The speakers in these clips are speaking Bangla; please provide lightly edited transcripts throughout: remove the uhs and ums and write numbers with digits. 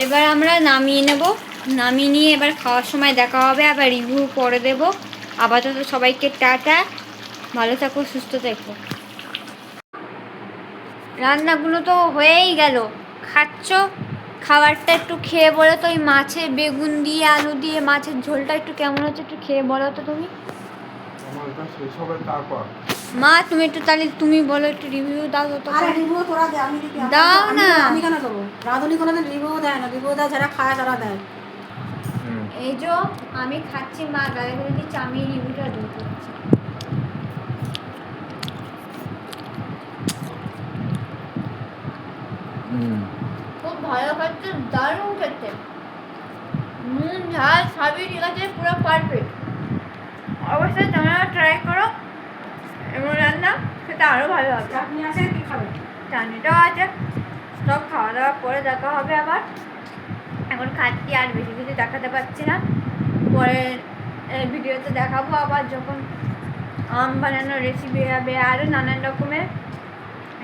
এবার আমরা নামিয়ে নেব, নামিয়ে নিয়ে এবার খাওয়ার সময় দেখা হবে, আবার রিভিউ পরে দেবো। আপাতত সবাইকে টাটা, ভালো থাকো, সুস্থ থাকো। রান্নাগুলো তো হয়েই গেল, খাচ্ছ, খাবারটা একটু খেয়ে বলো তো। ওই মাছের বেগুন দিয়ে আলু দিয়ে মাছের ঝোলটা একটু কেমন হচ্ছে একটু খেয়ে বলো তো তুমি। মা তুমি একটু তাহলে তুমি বলো, একটু রিভিউ দাও তো। আরে রিভিউ তোরা দে, আমি দাও না। আমি কেন দেবো? রাঁধুনি কোনোদিন রিভিউ দেয় না, রিভিউ দেয় যারা খায় তারা দেয়। এই যে আমি খাচ্ছি, মা গায়ে করে দিচ্ছি, আমি রিভিউটা দিচ্ছি। খুব ভালো খাচ্ছে, দারুণ খেতে, নুন ঝাল সবই ঠিক আছে, পুরো পারফেক্ট। অবশ্যই তোমরা ট্রাই করো এবং রান্না সেটা আরও ভালো হবে। চাটনি আছে, কি খাবে? চাটনিটাও আছে। সব খাওয়া দাওয়ার পরে দেখা হবে আবার। এখন খাচ্ছি, আর বেশি কিছু দেখাতে পারছি না, পরে ভিডিওতে দেখাবো আবার যখন আম বানানোর রেসিপি হবে, আরও নানান রকমের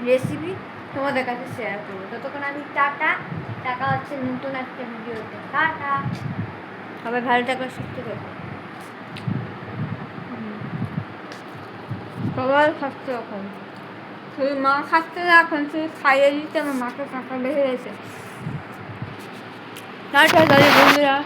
রেসিপি তোমাদের কাছে শেয়ার করবো। ততক্ষণ আমি টাটা, টাকা হচ্ছে নতুন একটা ভিডিওতে। টাটা, সবাই ভালো থাকো, সুস্থ থাকো, সবাই খাচ্ছে। এখন শুধু মা খাচ্ছে না, এখন শুধু খাইয়ে দিতে আমার মাকে কাঁকা লেগে গেছে। টাটা তাহলে বন্ধুরা।